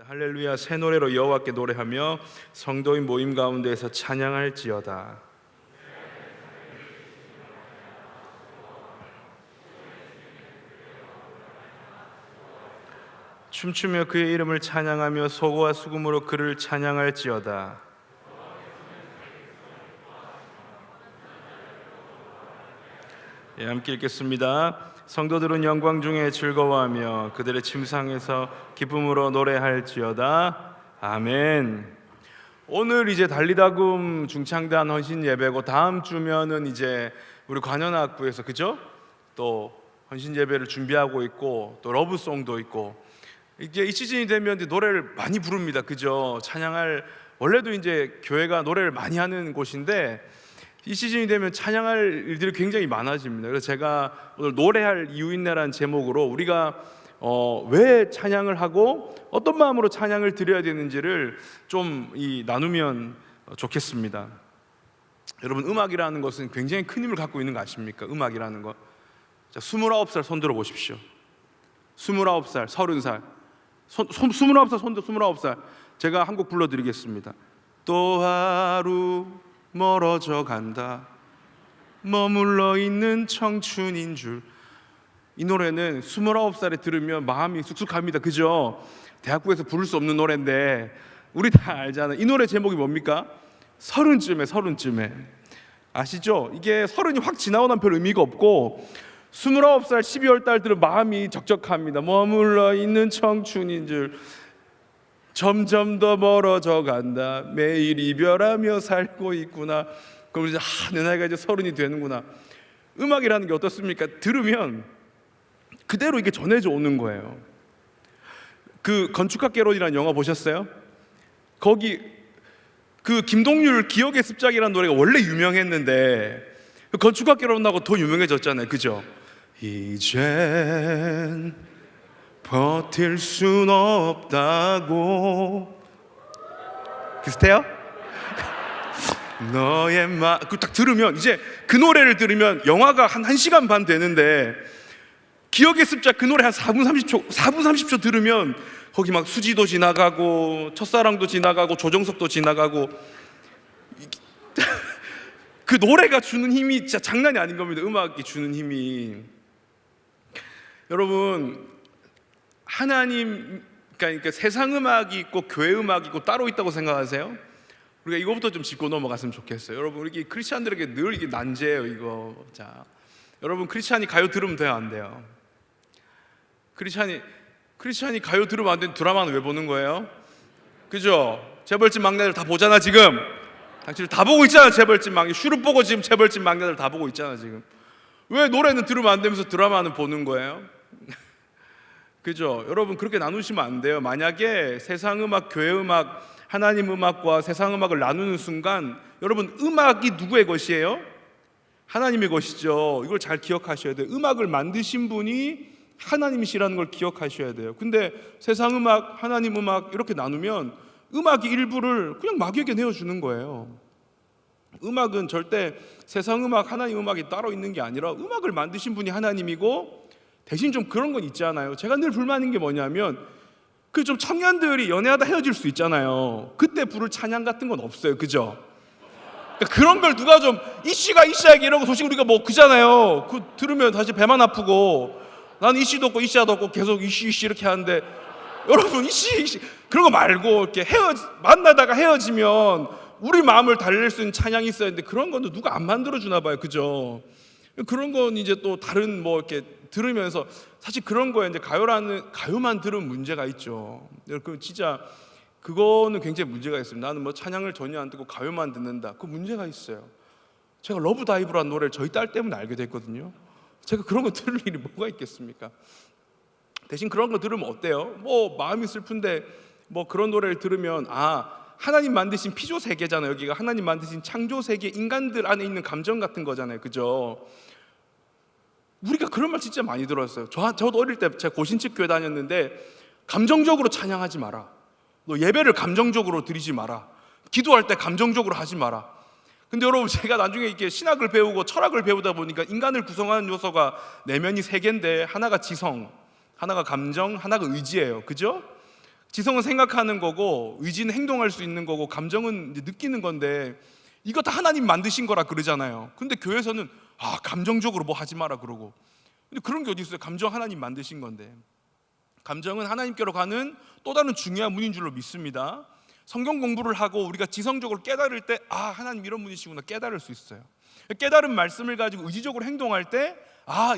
할렐루야. 새 노래로 여호와께 노래하며 성도인 모임 가운데에서 찬양할지어다. 춤추며 그의 이름을 찬양하며 소고와 수금으로 그를 찬양할지어다. 함께 읽겠습니다. 성도들은 영광 중에 즐거워하며 그들의 침상에서 기쁨으로 노래할지어다. 아멘. 오늘 이제 달리다금 중창단 헌신 예배고 다음 주면은 이제 우리 관현악부에서 그죠? 또 헌신 예배를 준비하고 있고 또 러브송도 있고 이제 이 시즌이 되면 이제 노래를 많이 부릅니다. 그죠? 찬양할 원래도 이제 교회가 노래를 많이 하는 곳인데 이 시즌이 되면 찬양할 일들이 굉장히 많아집니다. 그래서 제가 오늘 노래할 이유 있네라는 제목으로 우리가 왜 찬양을 하고 어떤 마음으로 찬양을 드려야 되는지를 좀 나누면 좋겠습니다. 여러분, 음악이라는 것은 굉장히 큰 힘을 갖고 있는 거 아십니까? 음악이라는 것. 자, 29살 손 들어 보십시오. 29살, 30살. 29살 손 들어 29살. 제가 한 곡 불러드리겠습니다. 또 하루 멀어져 간다. 머물러 있는 청춘인 줄. 이 노래는 29살에 들으면 마음이 쑥쑥합니다. 그죠? 대학교에서 부를 수 없는 노래인데 우리 다 알잖아요. 이 노래 제목이 뭡니까? 30쯤에 아시죠? 이게 30이 확 지나고 나면 별 의미가 없고 29살 12월 달 들은 마음이 적적합니다. 머물러 있는 청춘인 줄 점점 더 멀어져 간다. 매일 이별하며 살고 있구나. 그럼 이제 내 나이가 이제 30이 되는구나. 음악이라는 게 어떻습니까? 들으면 그대로 이게 전해져 오는 거예요. 그 건축학개론이라는 영화 보셨어요? 거기 그 김동률 기억의 습작이라는 노래가 원래 유명했는데 그 건축학개론하고 더 유명해졌잖아요. 그죠? 이젠 버틸 순 없다고. 비슷해요? 너의 그 딱 들으면 이제 그 노래를 들으면 영화가 한 1시간 반 되는데 기억의 습작 그 노래 한 4분 30초 들으면 거기 막 수지도 지나가고 첫사랑도 지나가고 조정석도 지나가고 그 노래가 주는 힘이 진짜 장난이 아닌 겁니다. 음악이 주는 힘이. 여러분, 하나님, 그러니까 세상 음악이 있고 교회 음악이 있고 따로 있다고 생각하세요? 우리가 이거부터 좀 짚고 넘어갔으면 좋겠어요. 여러분, 우리 크리스찬들에게 늘 이게 난제예요. 이거. 자, 여러분, 크리스찬이 가요 들으면 돼요, 안 돼요? 크리스찬이 가요 들으면 안 되는 드라마는 왜 보는 거예요? 그죠? 재벌집 막내들 다 보잖아 지금. 당신들 다 보고 있잖아. 재벌집 막내 슈룹 보고 지금 재벌집 막내들 다 보고 있잖아 지금. 왜 노래는 들으면 안 되면서 드라마는 보는 거예요? 그죠? 여러분, 그렇게 나누시면 안 돼요. 만약에 세상 음악, 교회 음악, 하나님 음악과 세상 음악을 나누는 순간 여러분, 음악이 누구의 것이에요? 하나님의 것이죠. 이걸 잘 기억하셔야 돼요. 음악을 만드신 분이 하나님이시라는 걸 기억하셔야 돼요. 근데 세상 음악, 하나님 음악 이렇게 나누면 음악이 일부를 그냥 마귀에게 내어주는 거예요. 음악은 절대 세상 음악, 하나님 음악이 따로 있는 게 아니라 음악을 만드신 분이 하나님이고 대신 좀 그런 건 있잖아요. 제가 늘 불만인 게 뭐냐면 그 좀 청년들이 연애하다 헤어질 수 있잖아요. 그때 부를 찬양 같은 건 없어요. 그죠? 그러니까 그런 걸 누가 좀 이씨가 이씨에게 이러고 소식 우리가 뭐 그잖아요. 그 들으면 다시 배만 아프고 나는 이씨도 없고 이씨도 없고 계속 이씨 이렇게 하는데 여러분 이씨 그런 거 말고 이렇게 만나다가 헤어지면 우리 마음을 달랠 수 있는 찬양이 있어야 하는데 그런 건 누가 안 만들어주나 봐요. 그죠? 그런 건 이제 또 다른 뭐 이렇게 들으면서 사실 그런 거에 이제 가요만 들으면 문제가 있죠. 그 진짜 그거는 굉장히 문제가 있습니다. 나는 뭐 찬양을 전혀 안 듣고 가요만 듣는다. 그 문제가 있어요. 제가 러브다이브라는 노래를 저희 딸 때문에 알게 됐거든요. 제가 그런 거 들을 일이 뭐가 있겠습니까? 대신 그런 거 들으면 어때요? 뭐 마음이 슬픈데 뭐 그런 노래를 들으면 하나님 만드신 피조 세계잖아요. 여기가 하나님 만드신 창조 세계 인간들 안에 있는 감정 같은 거잖아요. 그죠? 우리가 그런 말 진짜 많이 들었어요. 저도 어릴 때 제가 고신측 교회 다녔는데 감정적으로 찬양하지 마라. 너 예배를 감정적으로 드리지 마라. 기도할 때 감정적으로 하지 마라. 근데 여러분, 제가 나중에 이렇게 신학을 배우고 철학을 배우다 보니까 인간을 구성하는 요소가 내면이 3개인데 하나가 지성, 하나가 감정, 하나가 의지예요. 그죠? 지성은 생각하는 거고 의지는 행동할 수 있는 거고 감정은 이제 느끼는 건데 이거 다 하나님 만드신 거라 그러잖아요. 근데 교회에서는 감정적으로 뭐 하지 마라 그러고. 근데 그런 게 어디 있어요? 감정 하나님 만드신 건데. 감정은 하나님께로 가는 또 다른 중요한 문인 줄로 믿습니다. 성경 공부를 하고 우리가 지성적으로 깨달을 때 하나님 이런 분이시구나 깨달을 수 있어요. 깨달은 말씀을 가지고 의지적으로 행동할 때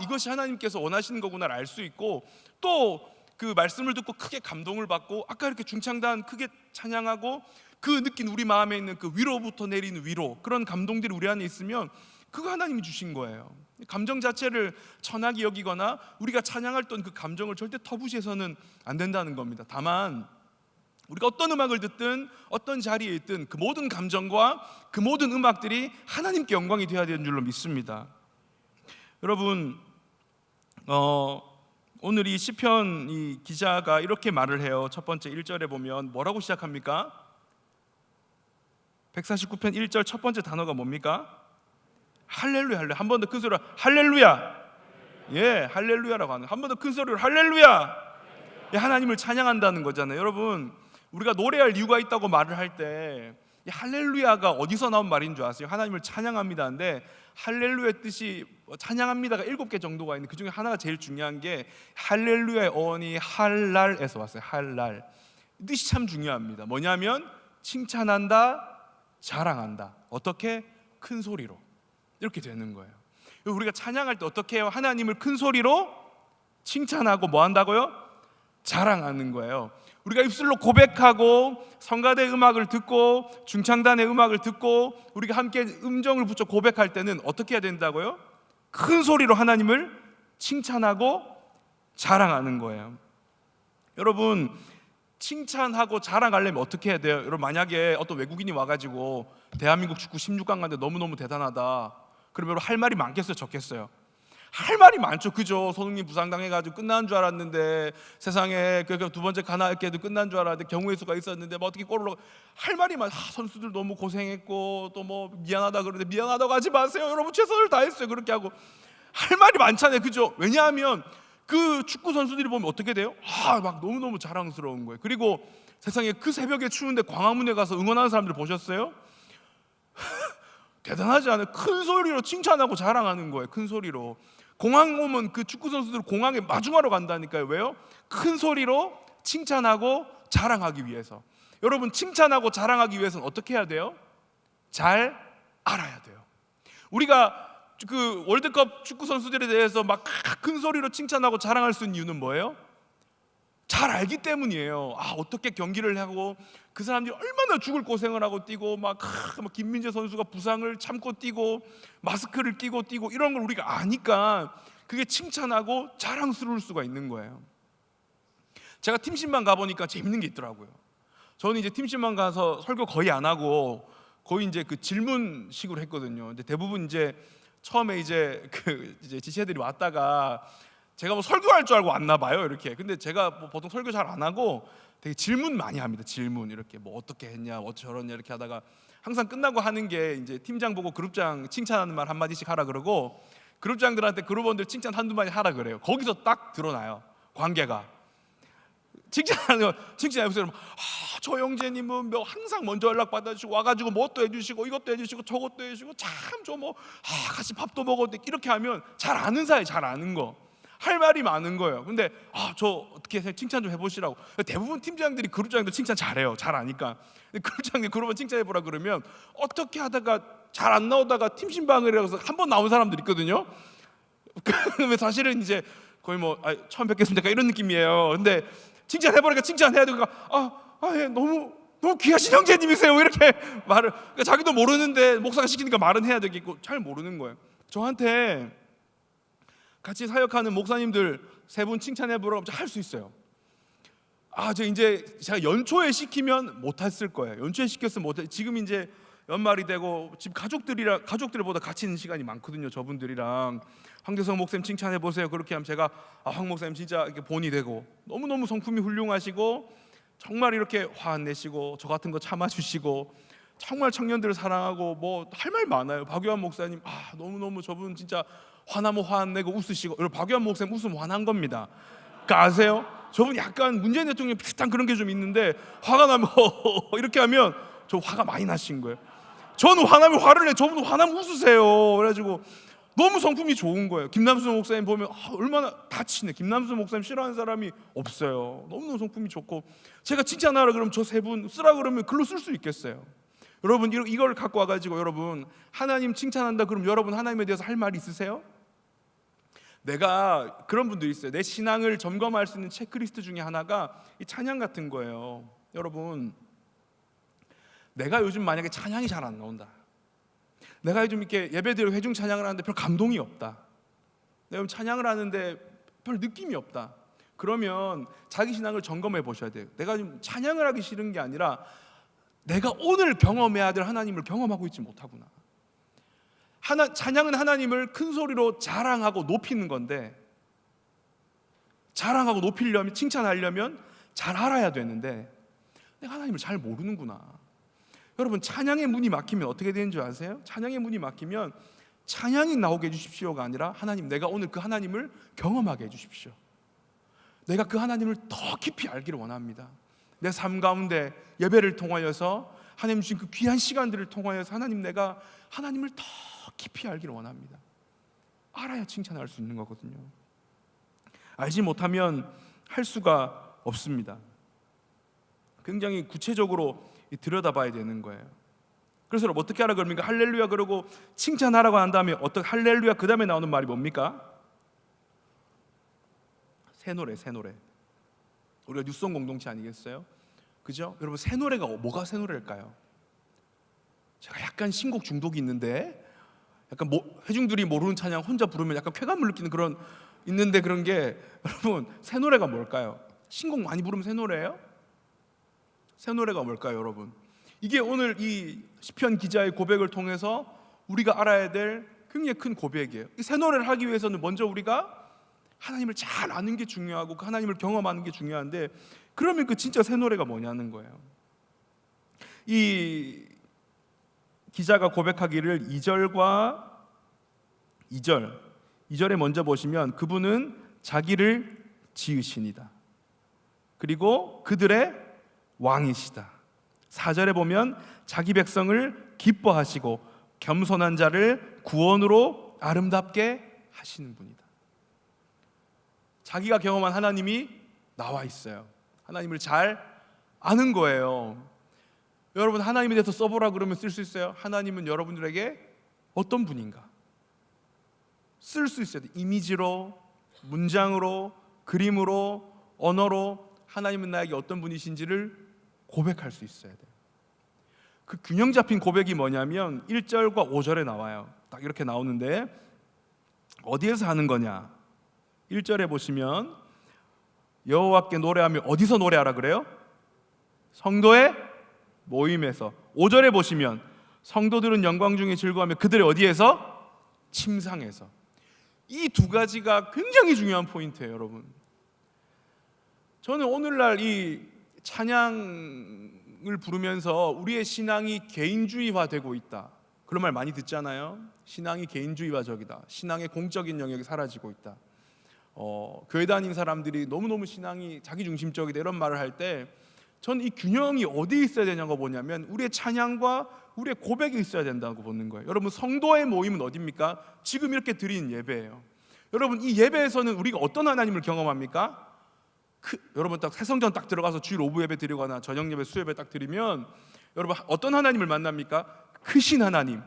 이것이 하나님께서 원하시는 거구나를 알 수 있고, 또 그 말씀을 듣고 크게 감동을 받고 아까 이렇게 중창단 크게 찬양하고 그 느낀 우리 마음에 있는 그 위로부터 내리는 위로, 그런 감동들이 우리 안에 있으면 그거 하나님이 주신 거예요. 감정 자체를 천하게 여기거나 우리가 찬양할 때 그 감정을 절대 터부시해서는 안 된다는 겁니다. 다만 우리가 어떤 음악을 듣든 어떤 자리에 있든 그 모든 감정과 그 모든 음악들이 하나님께 영광이 되어야 되는 줄로 믿습니다. 여러분, 오늘 이 시편 이 기자가 이렇게 말을 해요. 첫 번째 1절에 보면 뭐라고 시작합니까? 149편 1절 첫 번째 단어가 뭡니까? 할렐루야. 할렐루야. 한 번 더 큰 소리로 할렐루야. 할렐루야라고 하는, 한 번 더 큰 소리로 할렐루야. 하나님을 찬양한다는 거잖아요. 여러분, 우리가 노래할 이유가 있다고 말을 할 때 할렐루야가 어디서 나온 말인 줄 아세요? 하나님을 찬양합니다인데 할렐루야의 뜻이 찬양합니다가 7개 정도가 있는데 그 중에 하나가 제일 중요한 게 할렐루야의 어원이 할랄에서 왔어요. 할랄. 뜻이 참 중요합니다. 뭐냐면 칭찬한다, 자랑한다. 어떻게? 큰 소리로. 이렇게 되는 거예요. 우리가 찬양할 때 어떻게 해요? 하나님을 큰 소리로 칭찬하고 뭐 한다고요? 자랑하는 거예요. 우리가 입술로 고백하고 성가대 음악을 듣고 중창단의 음악을 듣고 우리가 함께 음정을 붙여 고백할 때는 어떻게 해야 된다고요? 큰 소리로 하나님을 칭찬하고 자랑하는 거예요. 여러분, 칭찬하고 자랑하려면 어떻게 해야 돼요? 여러분, 만약에 어떤 외국인이 와가지고 대한민국 축구 16강 갔는데 너무너무 대단하다, 그러면 할 말이 많겠어요? 적겠어요? 할 말이 많죠. 그죠? 손흥민 부상당해가지고 끝난 줄 알았는데 세상에 두 번째 가나했게도 끝난 줄 알았는데 경우의 수가 있었는데 어떻게 골을 할 말이 많아. 선수들 너무 고생했고 또 뭐 미안하다 그러는데 미안하다고 하지 마세요. 여러분 최선을 다했어요. 그렇게 하고 할 말이 많잖아요. 그죠? 왜냐하면 그 축구 선수들이 보면 어떻게 돼요? 막 너무너무 자랑스러운 거예요. 그리고 세상에 그 새벽에 추운데 광화문에 가서 응원하는 사람들 보셨어요? 대단하지 않아요? 큰 소리로 칭찬하고 자랑하는 거예요. 큰 소리로. 공항 오면 그 축구 선수들 공항에 마중하러 간다니까요. 왜요? 큰 소리로 칭찬하고 자랑하기 위해서. 여러분, 칭찬하고 자랑하기 위해서는 어떻게 해야 돼요? 잘 알아야 돼요. 우리가 그 월드컵 축구 선수들에 대해서 막 큰 소리로 칭찬하고 자랑할 수 있는 이유는 뭐예요? 잘 알기 때문이에요. 어떻게 경기를 하고 그 사람들이 얼마나 죽을 고생을 하고 뛰고 막 김민재 선수가 부상을 참고 뛰고 마스크를 끼고 뛰고 이런 걸 우리가 아니까 그게 칭찬하고 자랑스러울 수가 있는 거예요. 제가 팀신방 가보니까 재밌는 게 있더라고요. 저는 이제 팀신방 가서 설교 거의 안 하고 거의 이제 그 질문식으로 했거든요. 근데 대부분 이제 처음에 이제 이제 지체들이 왔다가 제가 뭐 설교할 줄 알고 왔나 봐요. 이렇게. 근데 제가 뭐 보통 설교 잘 안 하고 되게 질문 많이 합니다. 질문 이렇게 뭐 어떻게 했냐, 어떻게 저러냐 이렇게 하다가 항상 끝나고 하는 게 이제 팀장 보고 그룹장 칭찬하는 말 한마디씩 하라 그러고 그룹장들한테 그룹원들 칭찬 한두 마디 하라 그래요. 거기서 딱 드러나요. 관계가. 칭찬하는 거 칭찬해보세요. 저 형제님은 뭐 항상 먼저 연락 받아주시고 와가지고 뭣도 해주시고 이것도 해주시고 저것도 해주시고 참 저 뭐 같이 밥도 먹었대. 이렇게 하면 잘 아는 사이, 잘 아는 거. 할 말이 많은 거예요. 근데 저 어떻게 칭찬 좀 해보시라고. 대부분 팀장들이 그룹장들 칭찬 잘해요. 잘 아니까. 그룹장들 그룹원 칭찬해보라 그러면 어떻게 하다가 잘 안 나오다가 팀신방을 해서 한 번 나온 사람들 있거든요. 그러면 사실은 이제 거의 뭐 처음 뵙겠습니다 이런 느낌이에요. 근데 칭찬해보니까 칭찬해야 되니까 예, 너무 귀하신 형제님이세요 이렇게 말을. 그러니까 자기도 모르는데 목사가 시키니까 말은 해야 되겠고 잘 모르는 거예요. 저한테 같이 사역하는 목사님들 3분 칭찬해보라고 할 수 있어요. 제가 연초에 시키면 못했을 거예요. 연초에 시켰으면 못해. 지금 이제 연말이 되고 집 가족들보다 같이 있는 시간이 많거든요. 저분들이랑 황대성 목사님 칭찬해 보세요. 그렇게 하면 제가 황 목사님 진짜 이렇게 본이 되고 너무너무 성품이 훌륭하시고 정말 이렇게 화 안 내시고 저 같은 거 참아주시고 정말 청년들을 사랑하고 뭐 할 말 많아요. 박유한 목사님 너무너무 저분 진짜 화나면 화 안 내고 웃으시고. 여러분, 박유한 목사님 웃으면 화난 겁니다. 그러니까 아세요? 저분 약간 문재인 대통령 비슷한 그런 게 좀 있는데 화가 나면 이렇게 하면 저 화가 많이 나신 거예요. 저는 화나면 화를 내, 저분은 화나면 웃으세요. 그래가지고 너무 성품이 좋은 거예요. 김남수 목사님 보면 얼마나 다 친해. 김남수 목사님 싫어하는 사람이 없어요. 너무너무 성품이 좋고, 제가 칭찬하라 그러면 저 세 분 쓰라 그러면 글로 쓸 수 있겠어요. 여러분 이걸 갖고 와가지고 여러분 하나님 칭찬한다 그러면 여러분 하나님에 대해서 할 말이 있으세요? 내가 그런 분들이 있어요. 내 신앙을 점검할 수 있는 체크리스트 중에 하나가 이 찬양 같은 거예요. 여러분, 내가 요즘 만약에 찬양이 잘 안 나온다, 내가 요즘 이렇게 예배드리고 회중 찬양을 하는데 별 감동이 없다, 내가 요즘 찬양을 하는데 별 느낌이 없다, 그러면 자기 신앙을 점검해 보셔야 돼요. 내가 지금 찬양을 하기 싫은 게 아니라 내가 오늘 경험해야 될 하나님을 경험하고 있지 못하구나. 찬양은 하나님을 큰 소리로 자랑하고 높이는 건데, 자랑하고 높이려면, 칭찬하려면 잘 알아야 되는데 내가 하나님을 잘 모르는구나. 여러분, 찬양의 문이 막히면 어떻게 되는 줄 아세요? 찬양의 문이 막히면 찬양이 나오게 해주십시오가 아니라 하나님, 내가 오늘 그 하나님을 경험하게 해주십시오. 내가 그 하나님을 더 깊이 알기를 원합니다. 내 삶 가운데 예배를 통하여서 하나님 주신 그 귀한 시간들을 통하여서 하나님, 내가 하나님을 더 깊이 알기를 원합니다. 알아야 칭찬할 수 있는 거거든요. 알지 못하면 할 수가 없습니다. 굉장히 구체적으로 들여다봐야 되는 거예요. 그래서 어떻게 하라 그럽니까? 할렐루야 그러고 칭찬하라고 한 다음에 어떻게 할렐루야 그 다음에 나오는 말이 뭡니까? 새 노래. 우리가 뉴송 공동체 아니겠어요? 그죠? 여러분, 새 노래가 뭐가 새 노래일까요? 제가 약간 신곡 중독이 있는데, 약간 회중들이 모르는 찬양 혼자 부르면 약간 쾌감을 느끼는 그런 있는데, 그런 게 여러분, 새 노래가 뭘까요? 신곡 많이 부르면 새 노래예요? 새 노래가 뭘까요, 여러분? 이게 오늘 이 시편 기자의 고백을 통해서 우리가 알아야 될 굉장히 큰 고백이에요. 이 새 노래를 하기 위해서는 먼저 우리가 하나님을 잘 아는 게 중요하고 그 하나님을 경험하는 게 중요한데, 그러면 그 진짜 새 노래가 뭐냐는 거예요. 이 기자가 고백하기를 2절과 2절에 먼저 보시면 그분은 자기를 지으시니다, 그리고 그들의 왕이시다. 4절에 보면 자기 백성을 기뻐하시고 겸손한 자를 구원으로 아름답게 하시는 분이다. 자기가 경험한 하나님이 나와 있어요. 하나님을 잘 아는 거예요. 여러분, 하나님에 대해서 써보라 그러면 쓸 수 있어요? 하나님은 여러분들에게 어떤 분인가 쓸 수 있어야 돼요. 이미지로, 문장으로, 그림으로, 언어로 하나님은 나에게 어떤 분이신지를 고백할 수 있어야 돼요. 그 균형 잡힌 고백이 뭐냐면 1절과 5절에 나와요. 딱 이렇게 나오는데 어디에서 하는 거냐? 1절에 보시면 여호와께 노래하며, 어디서 노래하라 그래요? 성도의 모임에서. 5절에 보시면 성도들은 영광 중에 즐거워하며 그들의 어디에서? 침상에서. 이 두 가지가 굉장히 중요한 포인트예요, 여러분. 저는 오늘날 이 찬양을 부르면서 우리의 신앙이 개인주의화되고 있다, 그런 말 많이 듣잖아요. 신앙이 개인주의화적이다, 신앙의 공적인 영역이 사라지고 있다. 교회 다니는 사람들이 너무너무 신앙이 자기중심적이다, 이런 말을 할 때 저는 이 균형이 어디에 있어야 되냐고 보냐면 우리의 찬양과 우리의 고백이 있어야 된다고 보는 거예요. 여러분, 성도의 모임은 어디입니까? 지금 이렇게 드리는 예배예요. 여러분, 이 예배에서는 우리가 어떤 하나님을 경험합니까? 여러분, 딱 새성전 딱 들어가서 주일 오후 예배 드리거나 저녁 예배, 수예배 딱 드리면 여러분 어떤 하나님을 만납니까? 크신 하나님,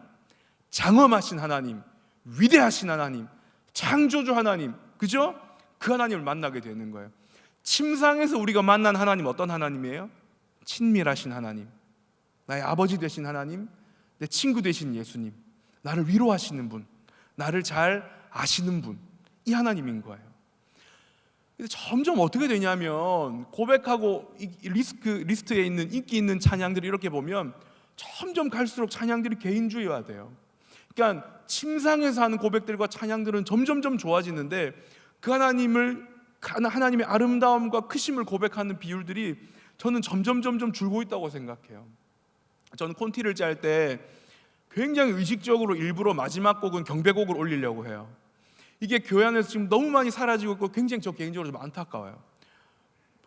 장엄하신 하나님, 위대하신 하나님, 창조주 하나님, 그죠? 그 하나님을 만나게 되는 거예요. 침상에서 우리가 만난 하나님 어떤 하나님이에요? 친밀하신 하나님, 나의 아버지 되신 하나님, 내 친구 되신 예수님, 나를 위로하시는 분, 나를 잘 아시는 분, 이 하나님인 거예요. 근데 점점 어떻게 되냐면 고백하고 리스트에 있는 인기 있는 찬양들이 이렇게 보면 점점 갈수록 찬양들이 개인주의화돼요. 그러니까 침상에서 하는 고백들과 찬양들은 점점점 좋아지는데 그 하나님의 아름다움과 크심을 고백하는 비율들이 저는 점점 줄고 있다고 생각해요. 저는 콘티를 짤 때 굉장히 의식적으로 일부러 마지막 곡은 경배곡을 올리려고 해요. 이게 교회 안에서 지금 너무 많이 사라지고 있고 굉장히 저 개인적으로 좀 안타까워요.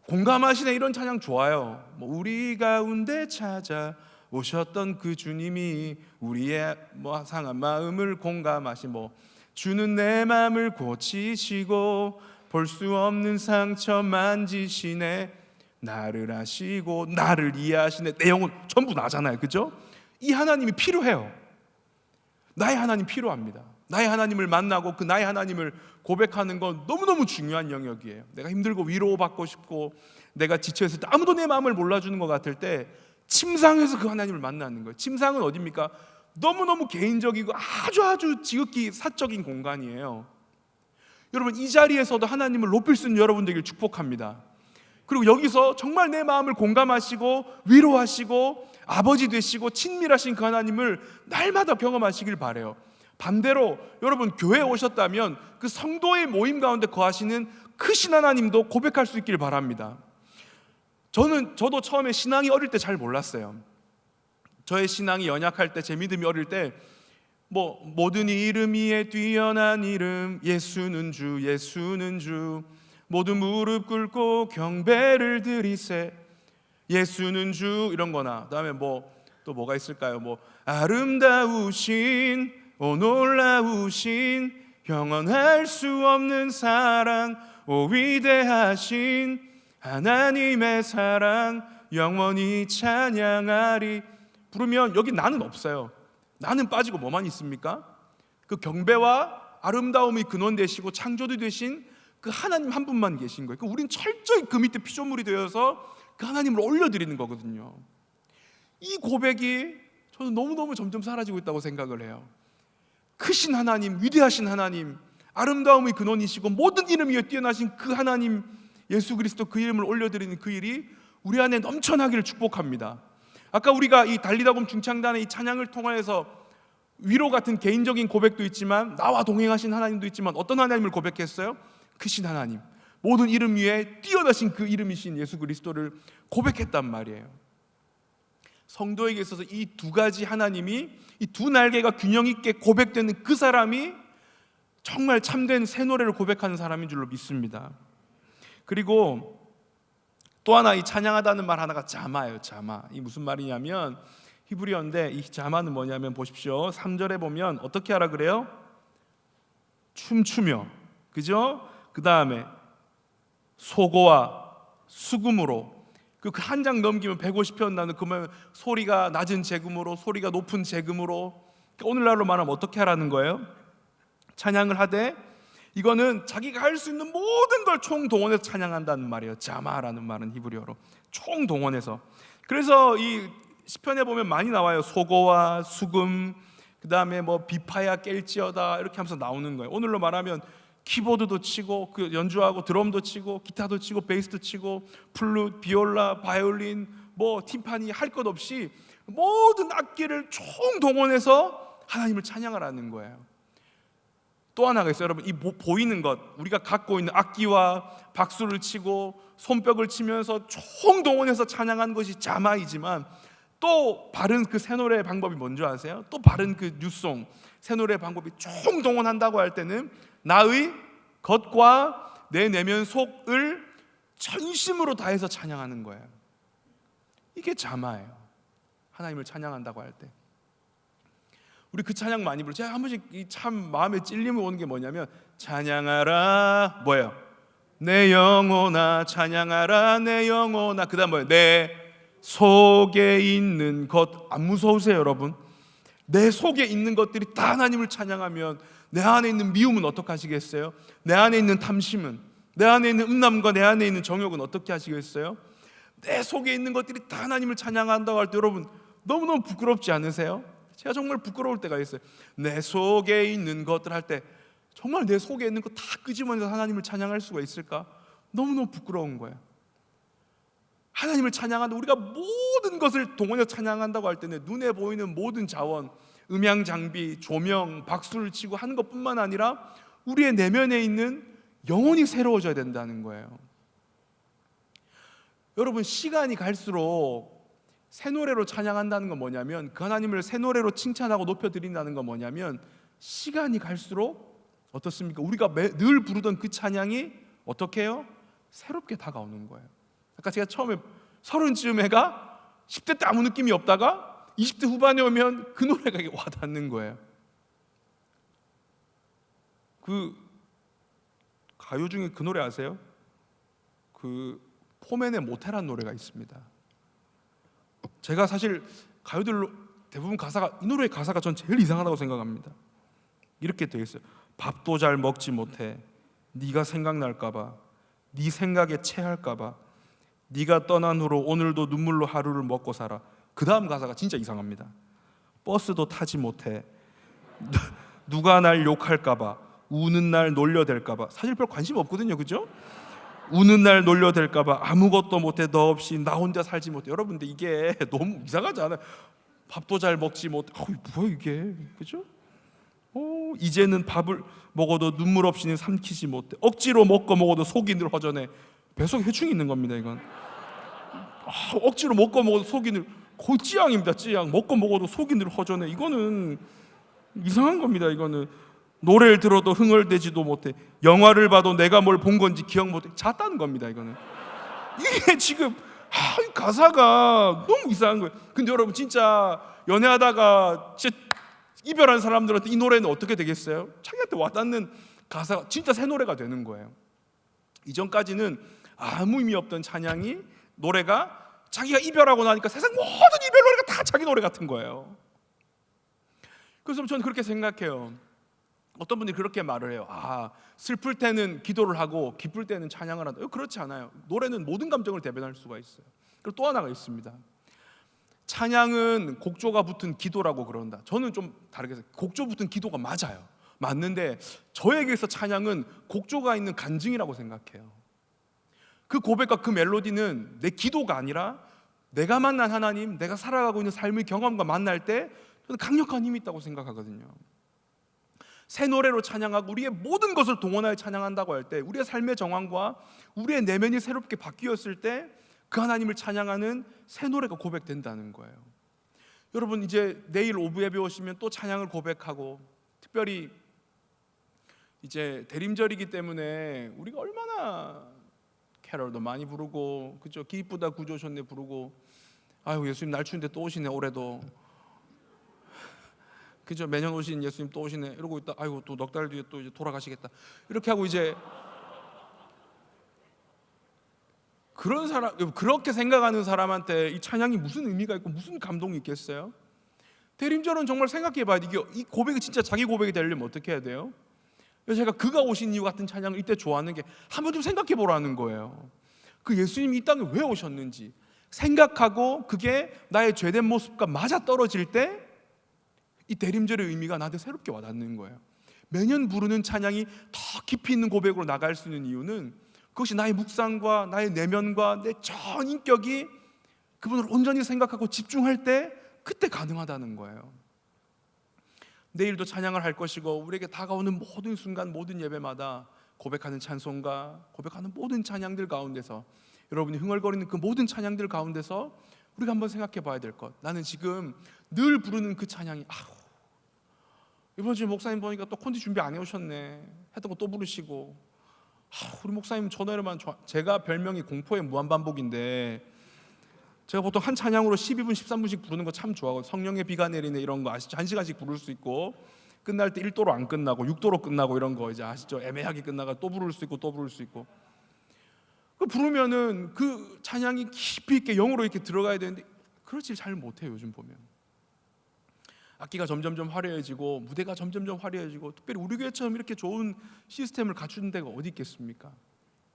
공감하시네, 이런 찬양 좋아요. 뭐 우리 가운데 찾아오셨던 그 주님이 우리의 뭐 상한 마음을 공감하시, 뭐 주는 내 마음을 고치시고 볼 수 없는 상처 만지시네, 나를 아시고 나를 이해하시네. 내용은 전부 나잖아요, 그죠? 이 하나님이 필요해요. 나의 하나님 필요합니다. 나의 하나님을 만나고 그 나의 하나님을 고백하는 건 너무너무 중요한 영역이에요. 내가 힘들고 위로받고 싶고 내가 지쳐있을 때, 아무도 내 마음을 몰라주는 것 같을 때 침상에서 그 하나님을 만나는 거예요. 침상은 어디입니까? 너무너무 개인적이고 아주 지극히 사적인 공간이에요. 여러분, 이 자리에서도 하나님을 높일 수 있는 여러분 되길 축복합니다. 그리고 여기서 정말 내 마음을 공감하시고 위로하시고 아버지 되시고 친밀하신 그 하나님을 날마다 경험하시길 바라요. 반대로 여러분, 교회에 오셨다면 그 성도의 모임 가운데 거하시는 크신 하나님도 고백할 수 있길 바랍니다. 저도 처음에 신앙이 어릴 때 잘 몰랐어요. 저의 신앙이 연약할 때, 제 믿음이 어릴 때 모든 이름 위에 뛰어난 이름 예수는 주, 예수는 주, 모두 무릎 꿇고 경배를 드리세, 예수는 주, 이런 거나, 그다음에 또 뭐가 있을까요? 아름다우신, 오 놀라우신, 영원할 수 없는 사랑, 오 위대하신 하나님의 사랑, 영원히 찬양하리. 부르면 여기 나는 없어요. 나는 빠지고 뭐만 있습니까? 그 경배와 아름다움이 근원 되시고 창조주 되신 그 하나님 한 분만 계신 거예요. 우린 철저히 그 밑에 피조물이 되어서 그 하나님을 올려드리는 거거든요. 이 고백이 저는 너무너무 점점 사라지고 있다고 생각을 해요. 크신 하나님, 위대하신 하나님, 아름다움의 근원이시고 모든 이름 위에 뛰어나신 그 하나님 예수 그리스도, 그 이름을 올려드리는 그 일이 우리 안에 넘쳐나기를 축복합니다. 아까 우리가 이 달리다곰 중창단의 이 찬양을 통해서 위로 같은 개인적인 고백도 있지만, 나와 동행하신 하나님도 있지만, 어떤 하나님을 고백했어요? 크신 하나님, 모든 이름 위에 뛰어나신 그 이름이신 예수 그리스도를 고백했단 말이에요. 성도에게 있어서 이 두 가지 하나님이, 이 두 날개가 균형 있게 고백되는 그 사람이 정말 참된 새 노래를 고백하는 사람인 줄로 믿습니다. 그리고 또 하나, 이 찬양하다는 말 하나가 자마예요. 자마. 이 무슨 말이냐면 히브리어인데, 이 자마는 뭐냐면 보십시오. 3절에 보면 어떻게 하라 그래요? 춤추며, 그죠? 그 다음에 소고와 수금으로, 그 한 장 넘기면 150편 나는 그러면 소리가 낮은 재금으로, 소리가 높은 재금으로. 오늘날로 말하면 어떻게 하라는 거예요? 찬양을 하되, 이거는 자기가 할 수 있는 모든 걸 총동원해서 찬양한다는 말이에요. 자마라는 말은 히브리어로 총동원해서. 그래서 이 시편에 보면 많이 나와요. 소고와 수금, 그 다음에 비파야 깰지어다, 이렇게 하면서 나오는 거예요. 오늘로 말하면 키보드도 치고, 그 연주하고, 드럼도 치고, 기타도 치고, 베이스도 치고, 플룻, 비올라, 바이올린, 팀파니, 할 것 없이 모든 악기를 총동원해서 하나님을 찬양하라는 거예요. 또 하나가 있어요. 여러분, 이 보이는 것, 우리가 갖고 있는 악기와 박수를 치고 손뼉을 치면서 총동원해서 찬양하는 것이 자마이지만, 또 바른 그 새 노래의 방법이 뭔지 아세요? 또 바른 그 뉴송, 새 노래의 방법이 총동원한다고 할 때는 나의 겉과 내 내면 속을 전심으로 다해서 찬양하는 거예요. 이게 자마예요. 하나님을 찬양한다고 할 때. 우리 그 찬양 많이 부르죠. 제가 한 번씩 참 마음에 찔림이 오는 게 뭐냐면, 찬양하라, 뭐예요? 내 영혼아 찬양하라, 내 영혼아. 그 다음 뭐예요? 내 속에 있는 것. 안 무서우세요 여러분? 내 속에 있는 것들이 다 하나님을 찬양하면 내 안에 있는 미움은 어떻게 하시겠어요? 내 안에 있는 탐심은, 내 안에 있는 음란과 내 안에 있는 정욕은 어떻게 하시겠어요? 내 속에 있는 것들이 다 하나님을 찬양한다고 할 때 여러분 너무너무 부끄럽지 않으세요? 제가 정말 부끄러울 때가 있어요. 내 속에 있는 것들 할 때 정말 내 속에 있는 거 다 끄집어내서 하나님을 찬양할 수가 있을까? 너무너무 부끄러운 거예요. 하나님을 찬양한다, 우리가 모든 것을 동원해서 찬양한다고 할 때는 눈에 보이는 모든 자원, 음향 장비, 조명, 박수를 치고 하는 것뿐만 아니라 우리의 내면에 있는 영혼이 새로워져야 된다는 거예요. 여러분, 시간이 갈수록 새 노래로 찬양한다는 건 뭐냐면, 그 하나님을 새 노래로 칭찬하고 높여드린다는 건 뭐냐면, 시간이 갈수록 어떻습니까? 우리가 늘 부르던 그 찬양이 어떻게 해요? 새롭게 다가오는 거예요. 아까 제가 처음에 30쯤 해가 10대 때 아무 느낌이 없다가 20대 후반에 오면 그 노래가 와닿는 거예요. 그 가요 중에 그 노래 아세요? 그 포맨의 모텔한 노래가 있습니다. 제가 사실 가요들로 대부분 가사가, 이 노래의 가사가 전 제일 이상하다고 생각합니다. 이렇게 되어 있어요. 밥도 잘 먹지 못해 네가 생각날까봐, 네 생각에 체할까봐, 네가 떠난 후로 오늘도 눈물로 하루를 먹고 살아. 그 다음 가사가 진짜 이상합니다. 버스도 타지 못해 누가 날 욕할까봐, 우는 날 놀려댈까봐. 사실 별 관심 없거든요, 그죠? 우는 날 놀려댈까봐, 아무것도 못해 너 없이 나 혼자 살지 못해. 여러분, 근데 이게 너무 이상하지 않아요? 밥도 잘 먹지 못해. 뭐야 이게, 그죠? 이제는 밥을 먹어도 눈물 없이는 삼키지 못해. 억지로 먹어도 속이 늘 허전해. 뱃속에 회충이 있는 겁니다, 이건. 억지로 먹어도 속이 늘, 거의 찌양입니다, 찌양. 먹어도 속이 늘 허전해. 이거는 이상한 겁니다. 이거는 노래를 들어도 흥얼대지도 못해. 영화를 봐도 내가 뭘 본 건지 기억 못해. 잤다는 겁니다, 이거는. 이게 지금 가사가 너무 이상한 거예요. 근데 여러분, 진짜 연애하다가 진짜 이별한 사람들한테 이 노래는 어떻게 되겠어요? 자기한테 와닿는 가사가 진짜 새 노래가 되는 거예요. 이전까지는 아무 의미 없던 찬양이, 노래가 자기가 이별하고 나니까 세상 모든 이별 노래가 다 자기 노래 같은 거예요. 그래서 저는 그렇게 생각해요. 어떤 분들이 그렇게 말을 해요. 슬플 때는 기도를 하고 기쁠 때는 찬양을 한다. 그렇지 않아요. 노래는 모든 감정을 대변할 수가 있어요. 그리고 또 하나가 있습니다. 찬양은 곡조가 붙은 기도라고 그런다. 저는 좀 다르게 생각해요. 곡조 붙은 기도가 맞아요. 맞는데 저에게서 찬양은 곡조가 있는 간증이라고 생각해요. 그 고백과 그 멜로디는 내 기도가 아니라 내가 만난 하나님, 내가 살아가고 있는 삶의 경험과 만날 때 저는 강력한 힘이 있다고 생각하거든요. 새 노래로 찬양하고 우리의 모든 것을 동원하여 찬양한다고 할 때, 우리의 삶의 정황과 우리의 내면이 새롭게 바뀌었을 때 그 하나님을 찬양하는 새 노래가 고백된다는 거예요. 여러분, 이제 내일 오후 예배 오시면 또 찬양을 고백하고, 특별히 이제 대림절이기 때문에 우리가 얼마나 캐럴도 많이 부르고, 그죠? 기쁘다 구주 오셨네 부르고, 아유 예수님 날 추운데 또 오시네 올해도, 그죠? 매년 오신 예수님 또 오시네 이러고 있다. 아이고 또 넉 달 뒤에 또 이제 돌아가시겠다. 이렇게 하고 이제 그런 사람, 그렇게 생각하는 사람한테 이 찬양이 무슨 의미가 있고 무슨 감동이 있겠어요? 대림절은 정말 생각해봐야 돼. 이 고백이 진짜 자기 고백이 되려면 어떻게 해야 돼요? 그래서 제가 그가 오신 이유 같은 찬양을 이때 좋아하는 게, 한번 좀 생각해 보라는 거예요. 그 예수님이 이 땅에 왜 오셨는지 생각하고 그게 나의 죄된 모습과 맞아떨어질 때 이 대림절의 의미가 나한테 새롭게 와닿는 거예요. 매년 부르는 찬양이 더 깊이 있는 고백으로 나갈 수 있는 이유는 그것이 나의 묵상과 나의 내면과 내 전 인격이 그분을 온전히 생각하고 집중할 때, 그때 가능하다는 거예요. 내일도 찬양을 할 것이고, 우리에게 다가오는 모든 순간, 모든 예배마다 고백하는 찬송가, 고백하는 모든 찬양들 가운데서, 여러분이 흥얼거리는 그 모든 찬양들 가운데서 우리가 한번 생각해 봐야 될 것, 나는 지금 늘 부르는 그 찬양이, 이번 주에 목사님 보니까 또 콘디 준비 안 해오셨네 했던 거 또 부르시고, 우리 목사님 저 노래만 제가 별명이 공포의 무한반복인데, 제가 보통 한 찬양으로 12분 13분씩 부르는 거 참 좋아하고, 성령의 비가 내리네 이런 거 아시죠? 1시간씩 부를 수 있고, 끝날 때 1도로 안 끝나고 6도로 끝나고 이런 거 이제 아시죠? 애매하게 끝나가 또 부를 수 있고 또 부를 수 있고, 그 부르면은 그 찬양이 깊이 있게 영으로 이렇게 들어가야 되는데 그렇지 잘 못해요. 요즘 보면 악기가 점점점 화려해지고 무대가 점점점 화려해지고, 특별히 우리 교회처럼 이렇게 좋은 시스템을 갖춘 데가 어디 있겠습니까?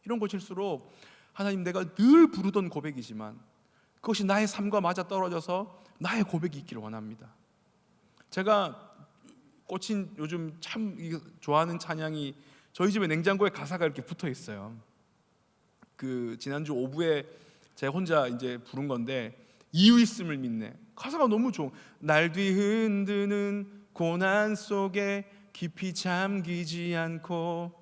이런 곳일수록 하나님, 내가 늘 부르던 고백이지만 그것이 나의 삶과 맞아떨어져서 나의 고백이 있기를 원합니다. 제가 꽂힌 요즘 참 좋아하는 찬양이, 저희 집에 냉장고에 가사가 이렇게 붙어 있어요. 그 지난주 오후에 제가 혼자 이제 부른 건데, 이유 있음을 믿네. 가사가 너무 좋아. 날 뒤흔드는 고난 속에 깊이 잠기지 않고,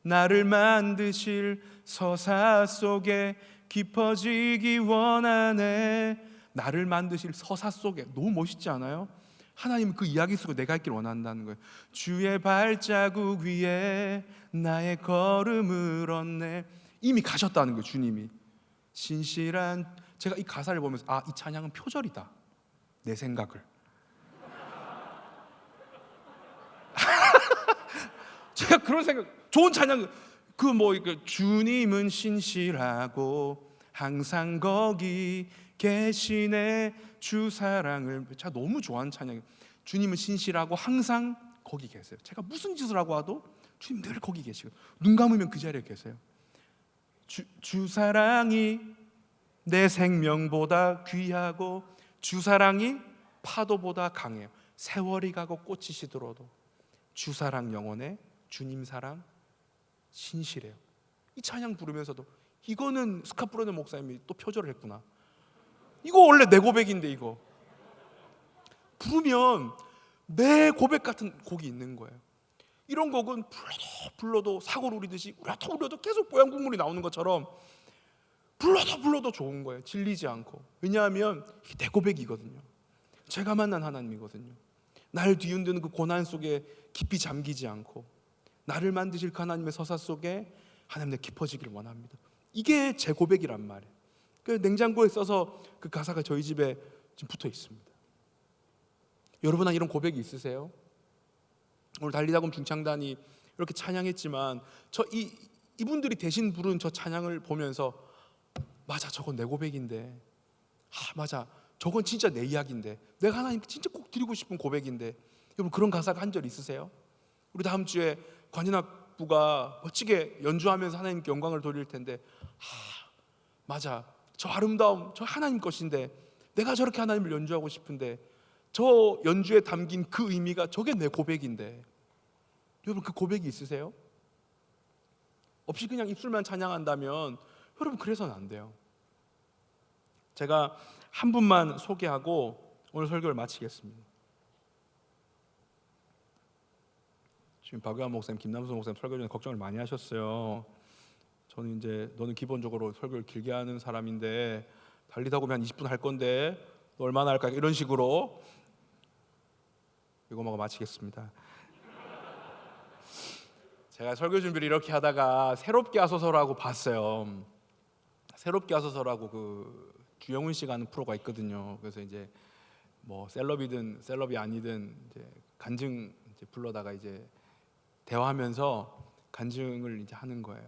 나를 만드실 서사 속에 깊어지기 원하네. 나를 만드실 서사 속에, 너무 멋있지 않아요? 하나님은 그 이야기 속에 내가 있기를 원한다는 거예요. 주의 발자국 위에 나의 걸음을 얻네. 이미 가셨다는 거예요, 주님이. 신실한, 제가 이 가사를 보면서 이 찬양은 표절이다, 내 생각을. 제가 그런 생각, 좋은 찬양, 주님은 신실하고 항상 거기 계시네, 주 사랑을. 제가 너무 좋아하는 찬양이에요. 주님은 신실하고 항상 거기 계세요. 제가 무슨 짓을 하고 와도 주님 늘 거기 계시고, 눈 감으면 그 자리에 계세요. 주 사랑이 내 생명보다 귀하고 주 사랑이 파도보다 강해요. 세월이 가고 꽃이 시들어도 주 사랑 영원해, 주님 사랑 신실해요. 이 찬양 부르면서도 이거는 스카프로네 목사님이 또 표절을 했구나, 이거 원래 내 고백인데 이거 부르면 내 고백 같은 곡이 있는 거예요. 이런 곡은 불러도 사고를 우리듯이 울려도 계속 뽀얀 국물이 나오는 것처럼 불러도 좋은 거예요. 질리지 않고. 왜냐하면 이게 내 고백이거든요. 제가 만난 하나님이거든요. 나를 뒤흔드는 그 고난 속에 깊이 잠기지 않고 나를 만드실 그 하나님의 서사 속에 하나님 내 깊어지기를 원합니다. 이게 제 고백이란 말이에요. 그 냉장고에 써서 그 가사가 저희 집에 지금 붙어 있습니다. 여러분, 이런 고백이 있으세요? 오늘 달리다금 중창단이 이렇게 찬양했지만 이분들이 대신 부른 저 찬양을 보면서 맞아, 저건 내 고백인데, 맞아, 저건 진짜 내 이야기인데, 내가 하나님께 진짜 꼭 드리고 싶은 고백인데. 여러분, 그런 가사가 한 절 있으세요? 우리 다음 주에 관현악부가 멋지게 연주하면서 하나님께 영광을 돌릴 텐데, 맞아, 저 아름다움 저 하나님 것인데 내가 저렇게 하나님을 연주하고 싶은데 저 연주에 담긴 그 의미가 저게 내 고백인데. 여러분, 그 고백이 있으세요? 없이 그냥 입술만 찬양한다면 여러분, 그래서는 안 돼요. 제가 한 분만 소개하고 오늘 설교를 마치겠습니다. 지금 박유한 목사님, 김남수 목사님 설교 전에 걱정을 많이 하셨어요. 저는 이제 너는 기본적으로 설교를 길게 하는 사람인데 달리다 보면 한 20분 할 건데 너 얼마나 할까, 이런 식으로. 이거 먹어 마치겠습니다. 제가 설교 준비를 이렇게 하다가 새롭게 하소서라고 봤어요. 새롭게 하소서라고 그 주영훈 씨가 하는 프로가 있거든요. 그래서 이제 뭐 셀럽이든 셀럽이 아니든 이제 간증 이제 불러다가 이제 대화하면서 간증을 이제 하는 거예요.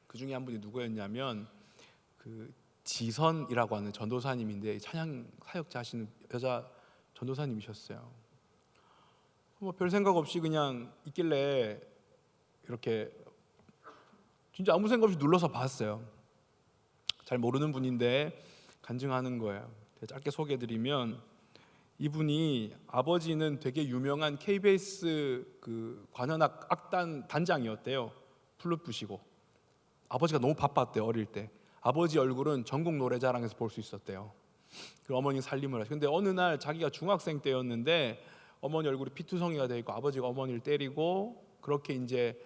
그 중에 한 분이 누구였냐면 그 지선이라고 하는 전도사님인데 찬양 사역자 하시는 여자 전도사님이셨어요. 뭐 별 생각 없이 그냥 있길래 이렇게 진짜 아무 생각 없이 눌러서 봤어요. 잘 모르는 분인데 간증하는 거예요. 짧게 소개해드리면 이분이 아버지는 되게 유명한 KBS 그 관현악 악단 단장이었대요. 플룻 부시고. 아버지가 너무 바빴대요. 어릴 때 아버지 얼굴은 전국 노래자랑에서 볼 수 있었대요. 그 어머니 살림을 하시고, 근데 어느 날 자기가 중학생 때였는데 어머니 얼굴이 피투성이가 돼 있고 아버지가 어머니를 때리고, 그렇게 이제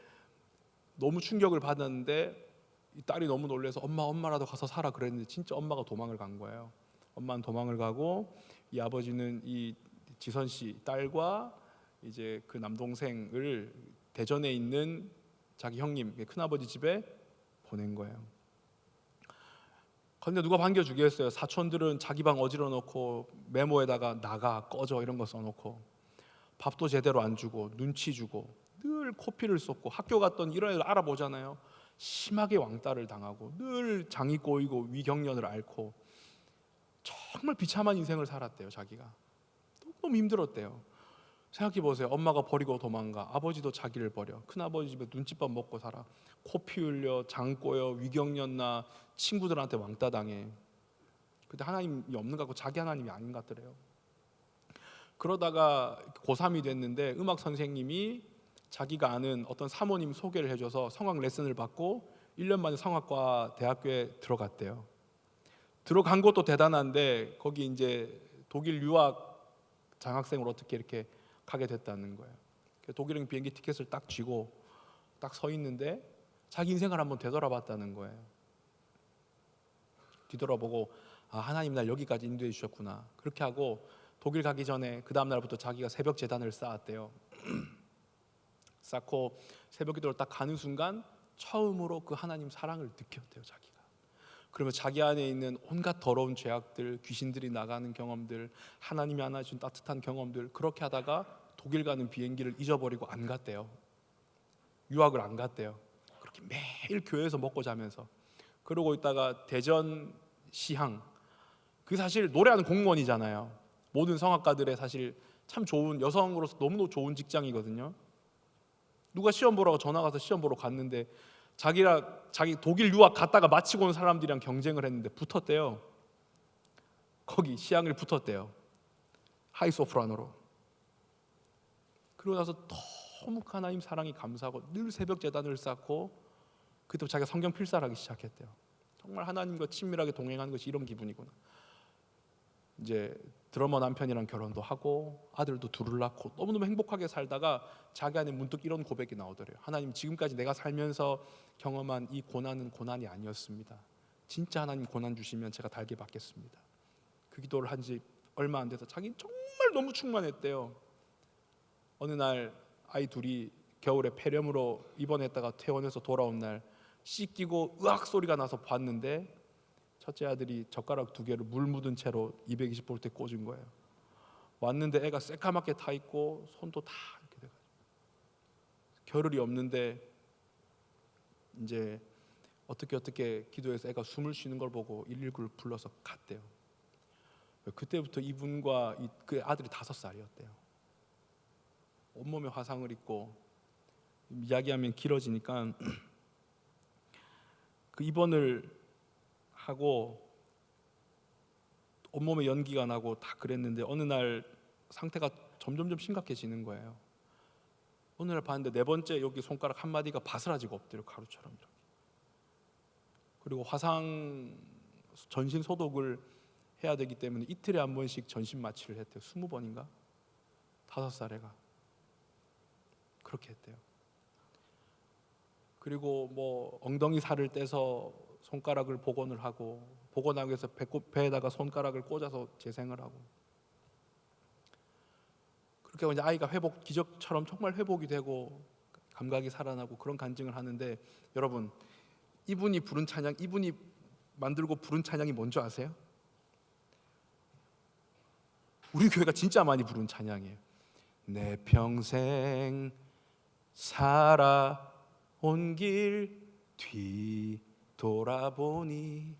너무 충격을 받았는데 이 딸이 너무 놀라서 엄마라도 가서 살아 그랬는데 진짜 엄마가 도망을 간 거예요. 엄마는 도망을 가고 이 아버지는 이 지선 씨 딸과 이제 그 남동생을 대전에 있는 자기 형님 큰아버지 집에 보낸 거예요. 그런데 누가 반겨주겠어요? 사촌들은 자기 방 어지러 놓고 메모에다가 나가 꺼져 이런 거 써놓고 밥도 제대로 안 주고 눈치 주고 늘 코피를 쏟고, 학교 갔던 이런 애들 알아보잖아요. 심하게 왕따를 당하고 늘 장이 꼬이고 위경련을 앓고 정말 비참한 인생을 살았대요. 자기가 너무 힘들었대요. 생각해 보세요. 엄마가 버리고 도망가, 아버지도 자기를 버려, 큰아버지 집에 눈칫밥 먹고 살아, 코피 흘려, 장 꼬여, 위경련 나, 친구들한테 왕따 당해. 근데 하나님이 없는 것 같고 자기 하나님이 아닌 것 같더래요. 그러다가 고3이 됐는데 음악 선생님이 자기가 아는 어떤 사모님 소개를 해줘서 성악 레슨을 받고 1년 만에 성악과 대학교에 들어갔대요. 들어간 것도 대단한데 거기 이제 독일 유학 장학생으로 어떻게 이렇게 가게 됐다는 거예요. 독일행 비행기 티켓을 딱 쥐고 딱 서 있는데 자기 인생을 한번 되돌아봤다는 거예요. 뒤돌아보고 하나님 날 여기까지 인도해 주셨구나. 그렇게 하고 독일 가기 전에 그 다음 날부터 자기가 새벽 제단을 쌓았대요. 쌓고 새벽 기도를 딱 가는 순간 처음으로 그 하나님 사랑을 느꼈대요. 자기가 그러면 자기 안에 있는 온갖 더러운 죄악들, 귀신들이 나가는 경험들, 하나님이 안아준 따뜻한 경험들, 그렇게 하다가 독일 가는 비행기를 잊어버리고 안 갔대요. 유학을 안 갔대요. 그렇게 매일 교회에서 먹고 자면서. 그러고 있다가 대전 시향, 그게 사실 노래하는 공무원이잖아요. 모든 성악가들의 사실 참 좋은, 여성으로서 너무너무 좋은 직장이거든요. 누가 시험 보라고 전화 가서 시험 보러 갔는데 자기 독일 유학 갔다가 마치고 온 사람들이랑 경쟁을 했는데 붙었대요. 거기 시향을 붙었대요. 하이소프라노로. 그러고 나서 너무 하나님 사랑이 감사하고 늘 새벽 제단을 쌓고 그때 자기가 성경 필사하기 시작했대요. 정말 하나님과 친밀하게 동행하는 것이 이런 기분이구나. 이제 드러머 남편이랑 결혼도 하고 아들도 둘을 낳고 너무너무 행복하게 살다가 자기 안에 문득 이런 고백이 나오더래요. 하나님, 지금까지 내가 살면서 경험한 이 고난은 고난이 아니었습니다. 진짜 하나님 고난 주시면 제가 달게 받겠습니다. 그 기도를 한 지 얼마 안 돼서 자기는 정말 너무 충만했대요. 어느 날 아이 둘이 겨울에 폐렴으로 입원했다가 퇴원해서 돌아온 날 씻기고 으악 소리가 나서 봤는데 첫째 아들이 젓가락 2개를 물 묻은 채로 220볼트에 꽂은 거예요. 왔는데 애가 새까맣게 타 있고 손도 다 이렇게 돼가지고 겨를이 없는데 이제 어떻게 기도해서 애가 숨을 쉬는 걸 보고 119를 불러서 갔대요. 그때부터 이분과 그 아들이 5살이었대요. 온몸에 화상을 입고, 이야기하면 길어지니까 그 입원을 하고 온몸에 연기가 나고 다 그랬는데 어느 날 상태가 점점 심각해지는 거예요. 어느 날 봤는데 4번째 여기 손가락 한마디가 바스라지고 엎드려 가루처럼 이렇게. 그리고 화상 전신 소독을 해야 되기 때문에 이틀에 한 번씩 전신 마취를 했대요. 20번인가? 5살 애가 그렇게 했대요. 그리고 뭐 엉덩이 살을 떼서 손가락을 복원을 하고, 복원하기 위해서 배에다가 손가락을 꽂아서 재생을 하고, 그렇게 이제 아이가 기적처럼 정말 회복이 되고 감각이 살아나고 그런 간증을 하는데, 여러분, 이분이 부른 찬양, 이분이 만들고 부른 찬양이 뭔지 아세요? 우리 교회가 진짜 많이 부른 찬양이에요. 내 평생 살아온 길 뒤돌아보니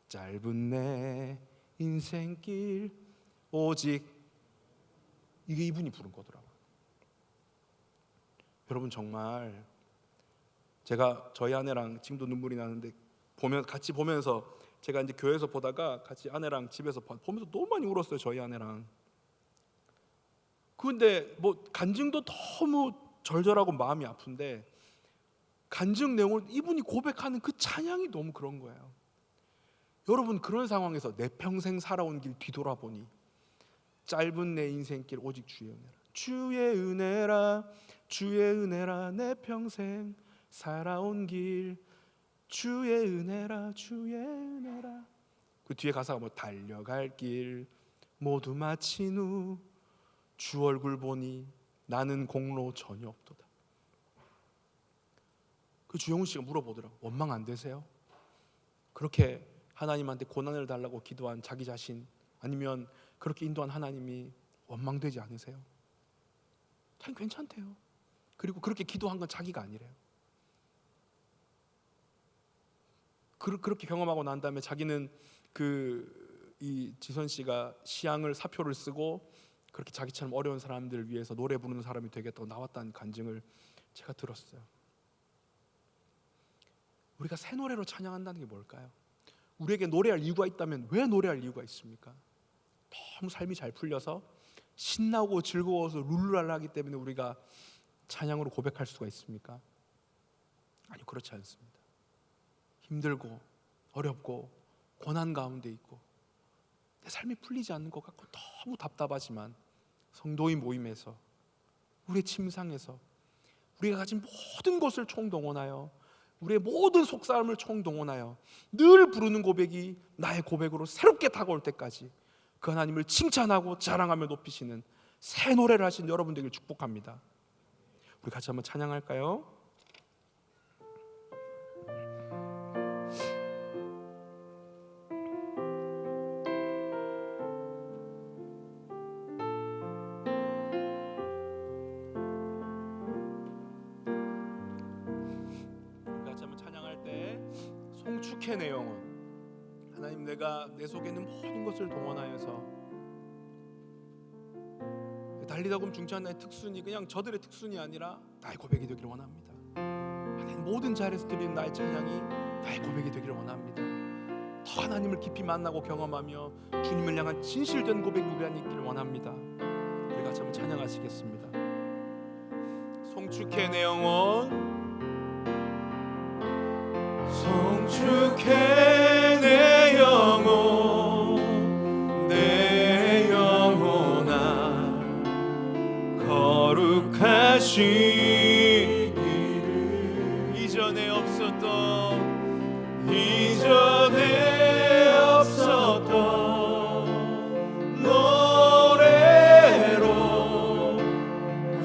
짧은 내 인생길 오직, 이게 이분이 부른 거더라고요. 여러분, 정말 제가 저희 아내랑 지금도 눈물이 나는데 같이 보면서, 제가 이제 교회에서 보다가 같이 아내랑 집에서 보면서 너무 많이 울었어요. 저희 아내랑. 그런데 뭐 간증도 너무 절절하고 마음이 아픈데 간증 내용을 이분이 고백하는 그 찬양이 너무 그런 거예요. 여러분, 그런 상황에서 내 평생 살아온 길 뒤돌아보니 짧은 내 인생길 오직 주의 은혜라, 주의 은혜라, 주의 은혜라, 내 평생 살아온 길 주의 은혜라, 주의 은혜라. 그 뒤에 가사가 뭐 달려갈 길 모두 마친 후 주 얼굴 보니 나는 공로 전혀 없도다. 그 주영훈 씨가 물어보더라고. 원망 안 되세요? 그렇게 하나님한테 고난을 달라고 기도한 자기 자신, 아니면 그렇게 인도한 하나님이 원망되지 않으세요? 자기 괜찮대요. 그리고 그렇게 기도한 건 자기가 아니래요. 그렇게 경험하고 난 다음에 자기는 이 지선 씨가 시향을 사표를 쓰고 그렇게 자기처럼 어려운 사람들을 위해서 노래 부르는 사람이 되겠다고 나왔다는 간증을 제가 들었어요. 우리가 새 노래로 찬양한다는 게 뭘까요? 우리에게 노래할 이유가 있다면 왜 노래할 이유가 있습니까? 너무 삶이 잘 풀려서 신나고 즐거워서 룰루랄라하기 때문에 우리가 찬양으로 고백할 수가 있습니까? 아니요, 그렇지 않습니다. 힘들고 어렵고 고난 가운데 있고 내 삶이 풀리지 않는 것 같고 너무 답답하지만 성도의 모임에서, 우리의 침상에서 우리가 가진 모든 것을 총동원하여, 우리의 모든 속사람을 총동원하여 늘 부르는 고백이 나의 고백으로 새롭게 다가올 때까지 그 하나님을 칭찬하고 자랑하며 높이시는 새 노래를 하신 여러분 되길 축복합니다. 우리 같이 한번 찬양할까요? 송축해 내 영혼. 하나님, 내가 내 속에 있는 모든 것을 동원하여서 달리다금 중창단의 특순이 그냥 저들의 특순이 아니라 나의 고백이 되기를 원합니다. 하나님, 모든 자리에서 드리는 나의 찬양이 나의 고백이 되기를 원합니다. 더 하나님을 깊이 만나고 경험하며 주님을 향한 진실된 고백 우리 안에 있기를 원합니다. 우리 같이 한번 찬양하시겠습니다. 송축해 내 영혼, 송축해 내 영혼, 내 영혼아 거룩하신 이름. 이전에 없었던 노래로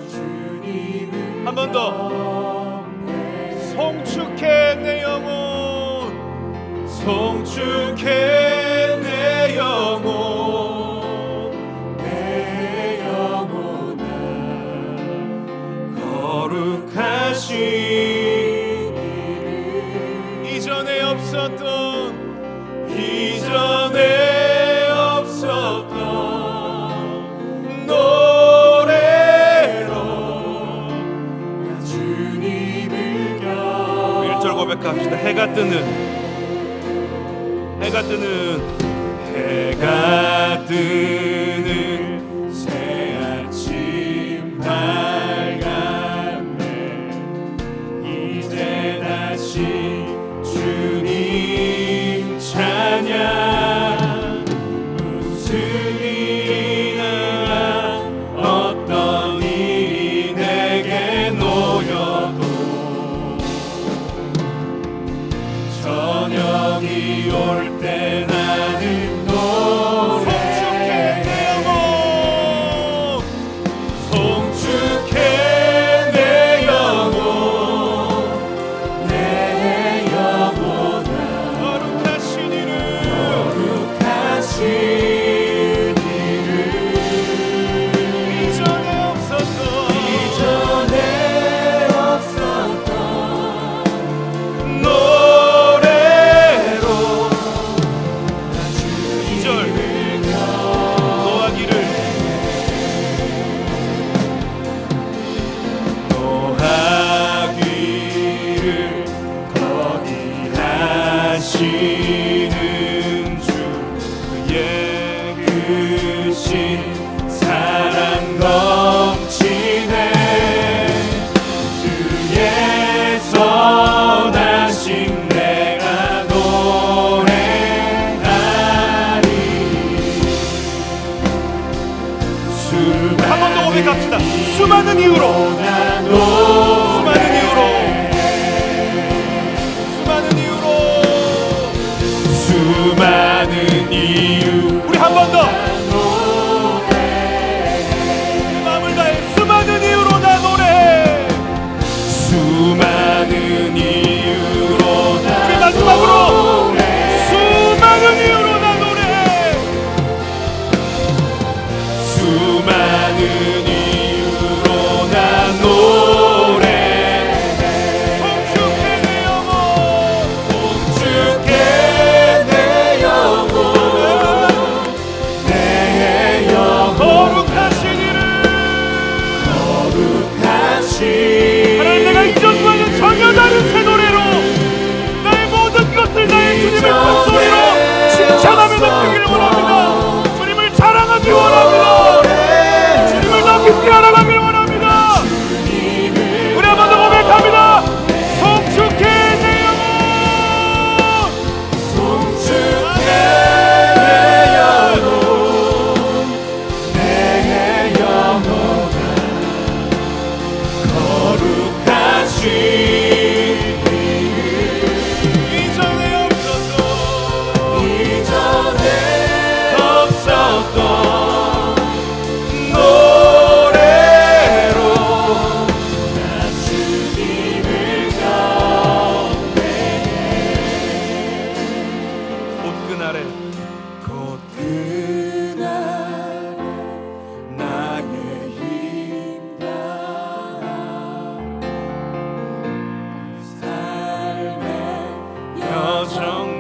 주님을 한 번 더. 송축해 내 영혼, 송축해 내 영혼, 내 영혼아 거룩하신 이름. 이전에 없었던 노래로 주님을 겨. 1절 고백합시다. 해가 뜨는 새 아침 밝았네. 이제 다시 주님 찬양. 무슨 일이나 어떤 일이 내게 놓여도 저녁이 올 때 나는 노래해. 송축해 내 영혼, 내 영혼아 거룩하신 이름, 이전에 없었던 노래로. 2절 노하기를 거기하시는 주, 그의 크신 사랑 넘치네. 주의 선하심 내가 노래하리. 한 번 더 고백합시다. 수많은 이유로 우리 한 번 더 마음을 다해 수많은 이유로 나 노래해. 수많은 이유로 우리 마지막으로 수많은 이유로 나 노래해. 수많은 이유로 나 노래해. 송축해 내 영혼, 송축해 내 영혼, 내 영혼 거룩하신 이름. 하나님, 내가 이전과는 전혀 다른 새 노래로 나의 모든 것을 나의 주님의 큰 소리로 칭찬하며 높이기를 원합니다. 주님을 자랑하기 원합니다. 주님을 더 깊게 알아가기를 원합니다. 우리 한 번 더 고백합니다. 송축해 내 영혼, 송축해 내 영혼, 내 영혼아 거룩하신 이전에 없었던 노래로 나 주님을 경배해. 곧 그날에 나의 힘 다한 삶의 여정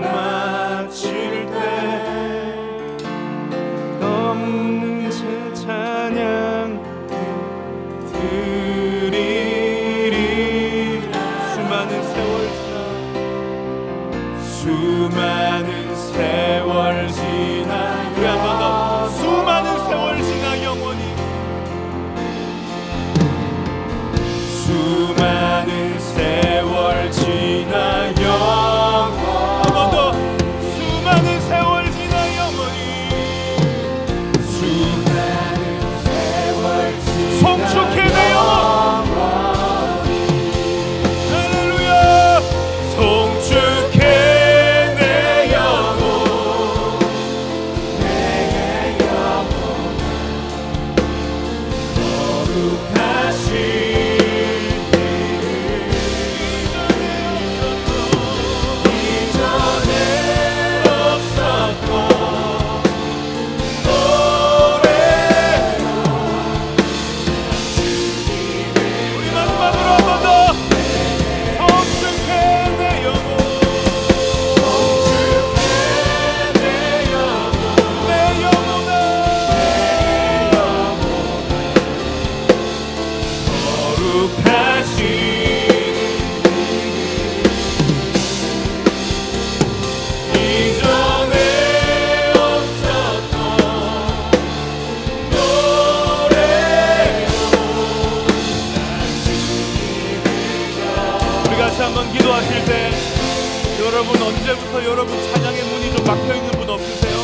1절부터 여러분 찬양의 문이 좀 막혀있는 분 없으세요?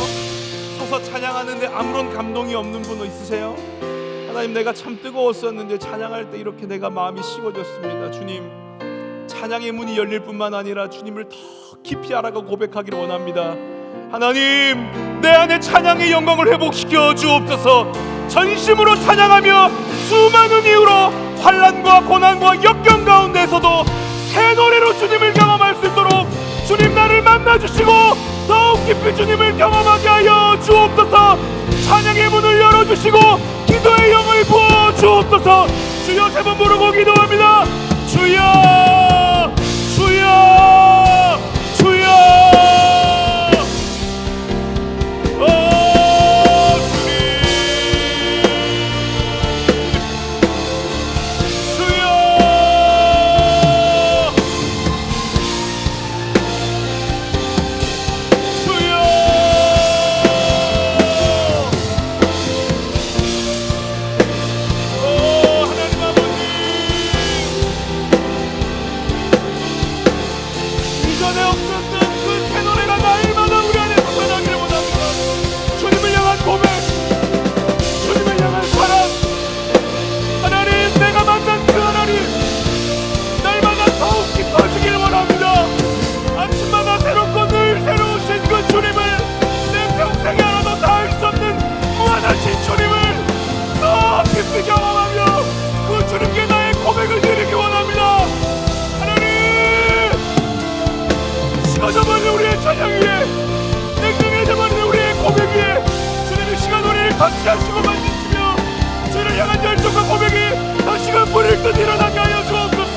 서서 찬양하는데 아무런 감동이 없는 분 있으세요? 하나님, 내가 참 뜨거웠었는데 찬양할 때 이렇게 내가 마음이 식어졌습니다. 주님, 찬양의 문이 열릴 뿐만 아니라 주님을 더 깊이 알아가 고백하기를 원합니다. 하나님, 내 안에 찬양의 영광을 회복시켜 주옵소서. 전심으로 찬양하며 수많은 이유로 환난과 고난과 역경 가운데서도 새 노래로 주님을 경험할 수 있도록 주님 나를 만나주시고 더욱 깊이 주님을 경험하게 하여 주옵소서. 찬양의 문을 열어주시고 기도의 영을 부어 주옵소서. 주여, 세 번 부르고 기도합니다. 주여, 주여, 주여. 경험하며 그 주님께 나의 고백을 드리기 원합니다. 하나님, 식어져버린 우리의 찬양 위에, 냉정해져버린 우리의 고백 위에 주님이 시간 우리를 터치하시고 만지시며 주를 향한 열정과 고백이 다시금 불을 듯 일어나게 하여 주옵소서.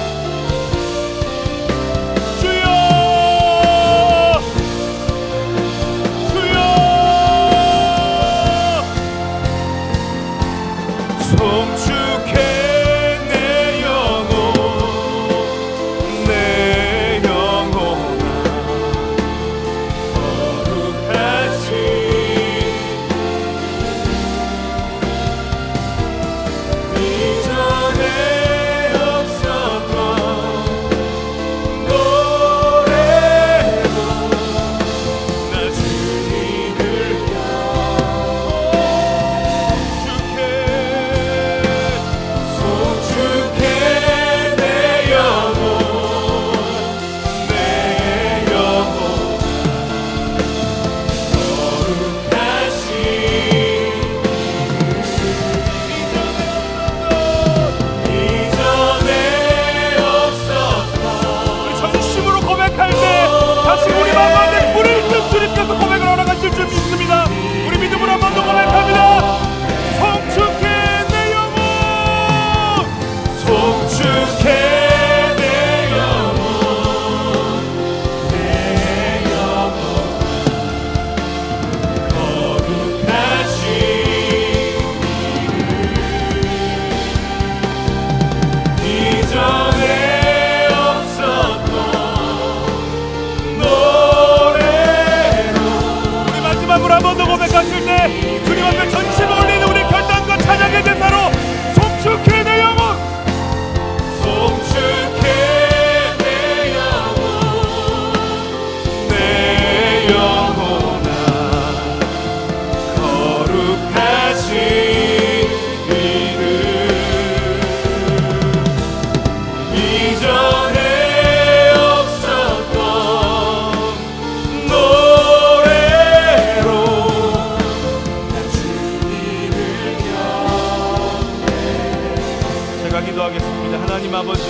하나님 아버지,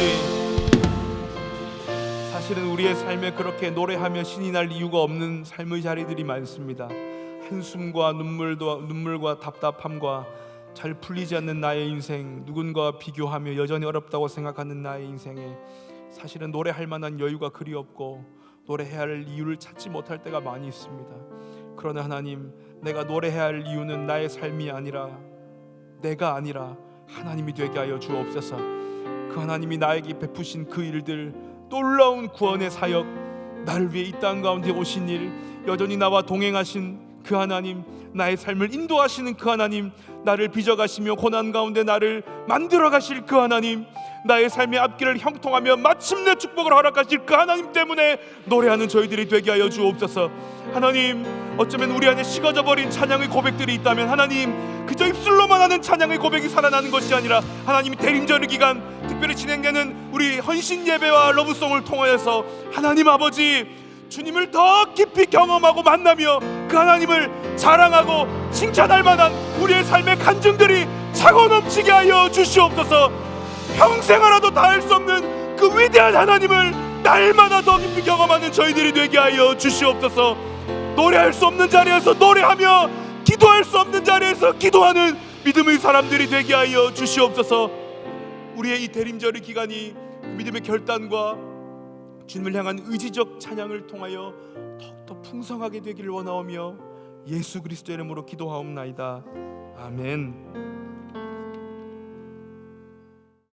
사실은 우리의 삶에 그렇게 노래하며 신이 날 이유가 없는 삶의 자리들이 많습니다. 한숨과 눈물과 답답함과 잘 풀리지 않는 나의 인생, 누군가와 비교하며 여전히 어렵다고 생각하는 나의 인생에 사실은 노래할 만한 여유가 그리 없고 노래해야 할 이유를 찾지 못할 때가 많이 있습니다. 그러나 하나님, 내가 노래해야 할 이유는 나의 삶이 아니라, 내가 아니라 하나님이 되게 하여 주옵소서. 그 하나님이 나에게 베푸신 그 일들, 놀라운 구원의 사역, 나를 위해 이 땅 가운데 오신 일, 여전히 나와 동행하신 그 하나님, 나의 삶을 인도하시는 그 하나님, 나를 빚어가시며 고난 가운데 나를 만들어 가실 그 하나님, 나의 삶의 앞길을 형통하며 마침내 축복을 허락하실 그 하나님 때문에 노래하는 저희들이 되게 하여 주옵소서. 하나님, 어쩌면 우리 안에 식어져 버린 찬양의 고백들이 있다면 하나님, 그저 입술로만 하는 찬양의 고백이 살아나는 것이 아니라 하나님이 대림절 기간 특별히 진행되는 우리 헌신 예배와 러브송을 통하여서 하나님 아버지, 주님을 더 깊이 경험하고 만나며 그 하나님을 자랑하고 칭찬할 만한 우리의 삶의 간증들이 차고 넘치게 하여 주시옵소서. 평생 하나도 다 할 수 없는 그 위대한 하나님을 날마다 더 깊이 경험하는 저희들이 되게 하여 주시옵소서. 노래할 수 없는 자리에서 노래하며 기도할 수 없는 자리에서 기도하는 믿음의 사람들이 되게 하여 주시옵소서. 우리의 이 대림절의 기간이 믿음의 결단과 주님을 향한 의지적 찬양을 통하여 더욱더 풍성하게 되기를 원하오며 예수 그리스도의 이름으로 기도하옵나이다. 아멘.